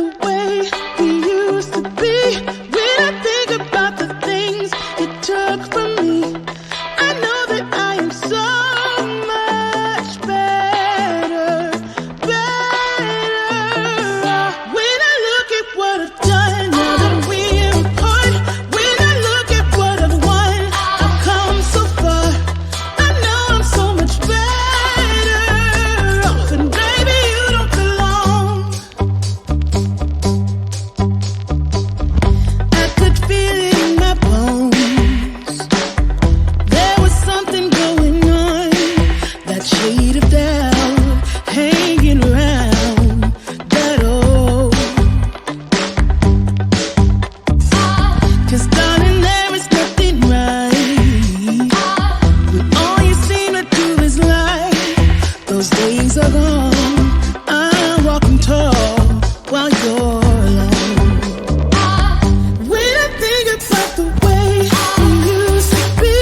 the way we used to be. When I think about the things you took from me, I know that I am so much better, better. When I look at what I've done, now that we're apart, when I look at what I've won, I've come so far. I know I'm so much better off, and baby, you don't belong. I could feel it in my bones. There was something going on, that shade of doubt hanging around that old. 'Cause darling, there is nothing right when all you seem to do is lie. Those days are gone. I'm walking tall while you're alone. When I think about the way we used to be,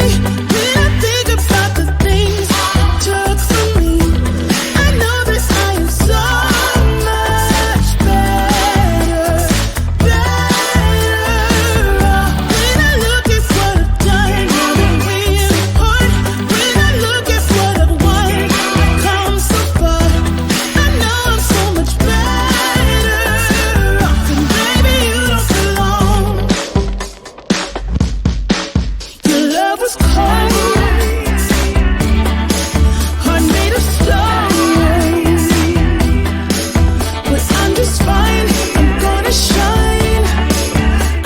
when I think about the things you took from me, I know that I am so much better, better. When I look at what I've done, now that we're apart, when I look at what I've won, I've come so far. I know I'm so much better off, and baby, you don't belong. Your love was cold, heart made of stone, but I'm just fine. I'm gonna shine.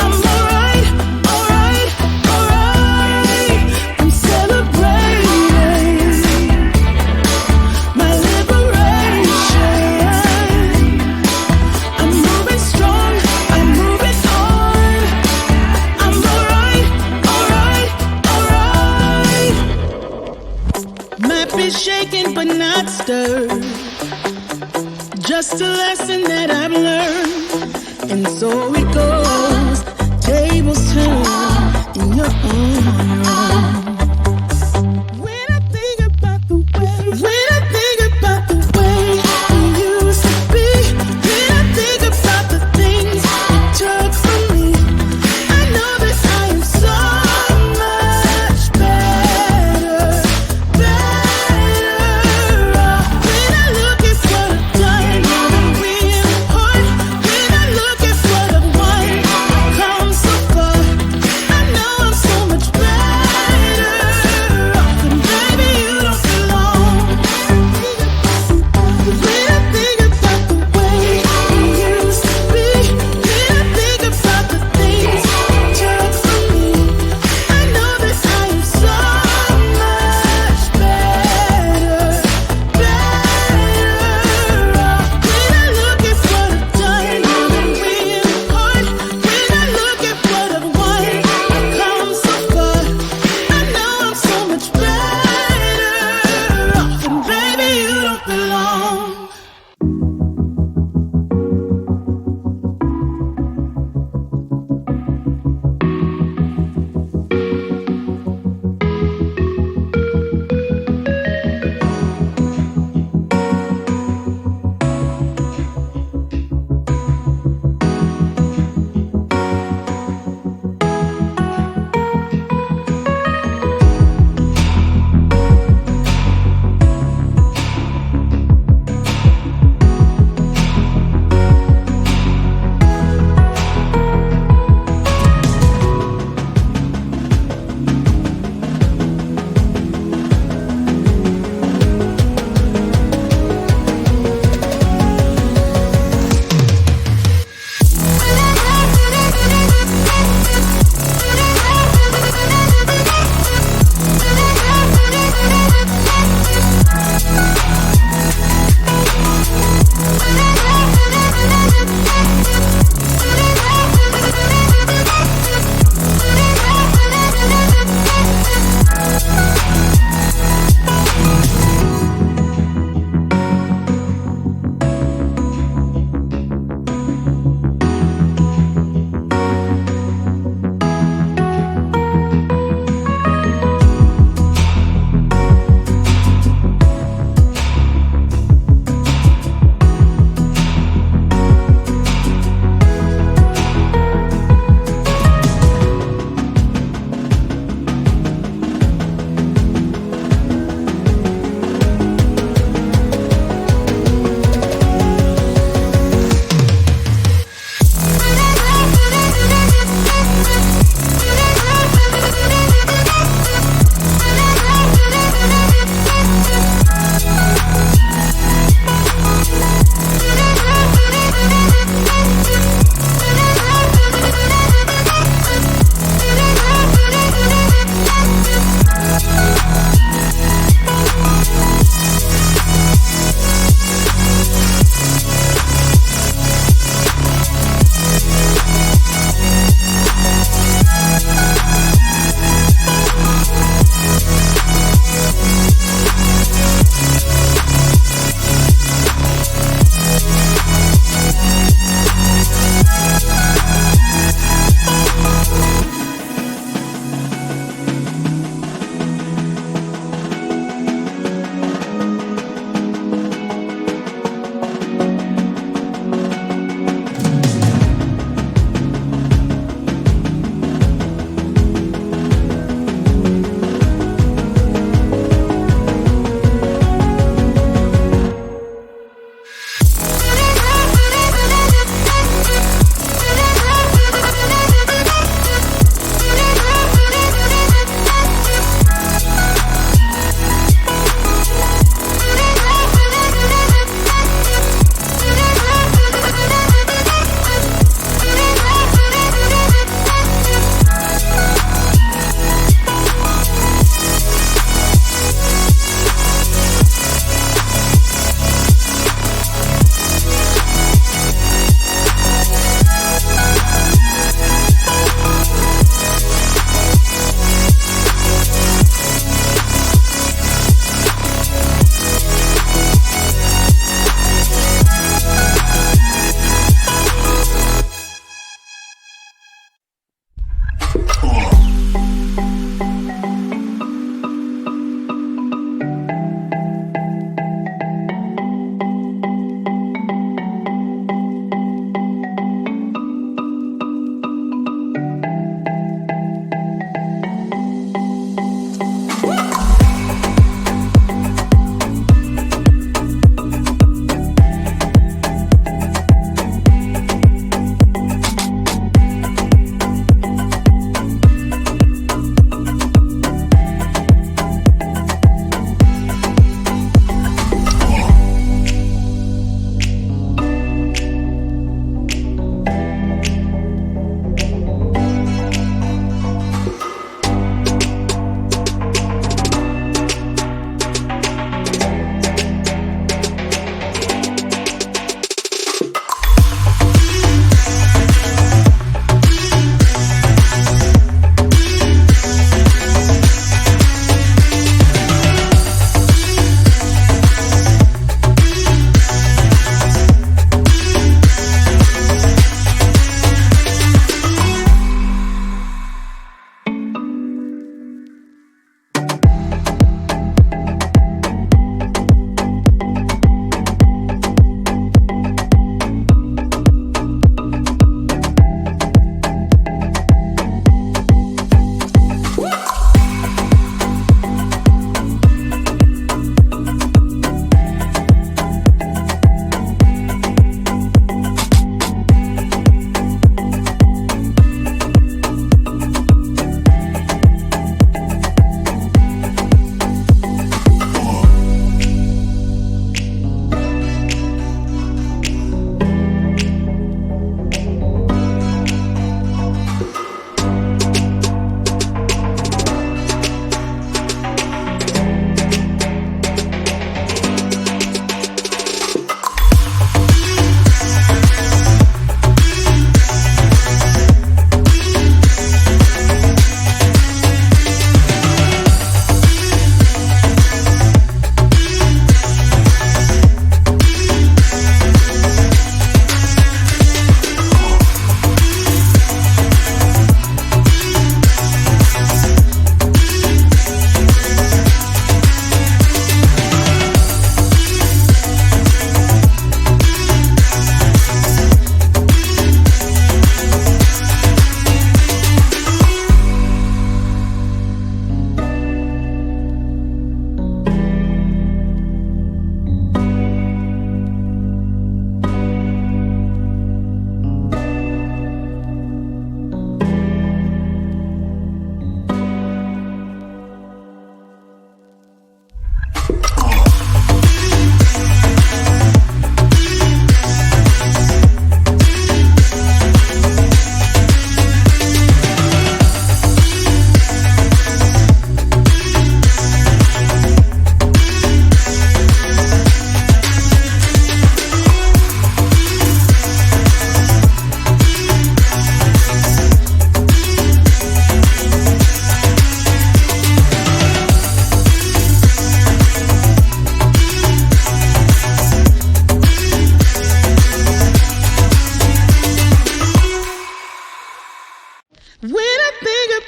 I'm alright, alright, alright. I'm celebrating my liberation. I'm moving strong, I'm moving on. I'm alright, alright, alright. Might be shaken but not stirred. Just a lesson that I've learned. And so it goes. Tables turn and you're on your own. When I think about the way, when I think about the way we used to be, when I think about the things you took from me, I know that I am so much better, better. When I look at what I've done, now that we're apart, when I look at what I've won,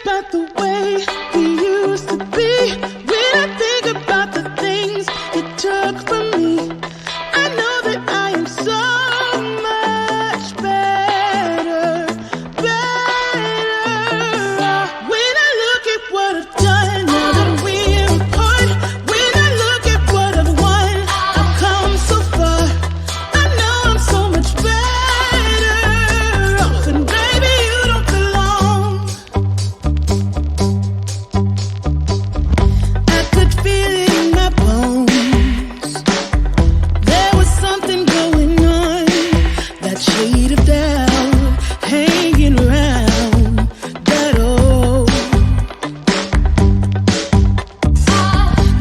about the way we used to be, when I think about the things you took from me, I know that I am so much better, better. When I look at what I've done, now that we're apart, when I look at what I've won, I've come so far. I know I'm so much better off, and baby, you don't belong. I could feel it in my bones. There was something going on, that shade of doubt hanging around that old.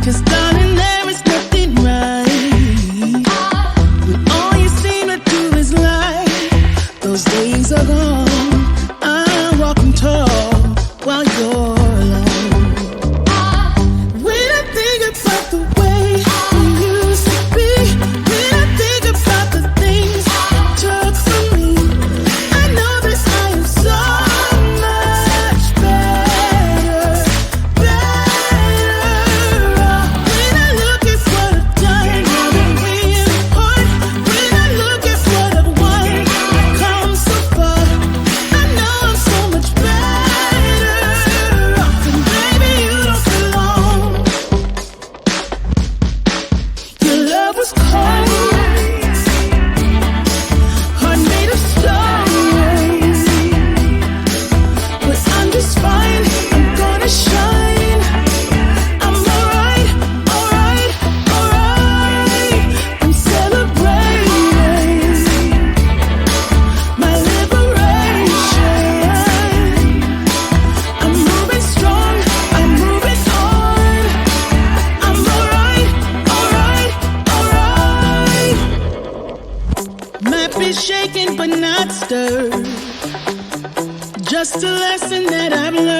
'Cause darling, there is nothing right when all you seem to do is lie. Those days are gone. I'm walking tall while you're alone. When I think about the way we used to be, when I think about the things you took from me, I know that I am so much better, better. When I look at what I've done, now that we're apart, when I look at what I've won, I've come so far. I know I'm so much better off, and baby, you don't belong. Your love was cold, heart made of stone, but I'm just fine. I'm gonna shine. I'm alright, alright, alright. I'm celebrating my liberation. I'm moving strong, I'm moving on. I'm alright, alright, alright. Might be shaken but not stirred. Just a lesson that I've learned.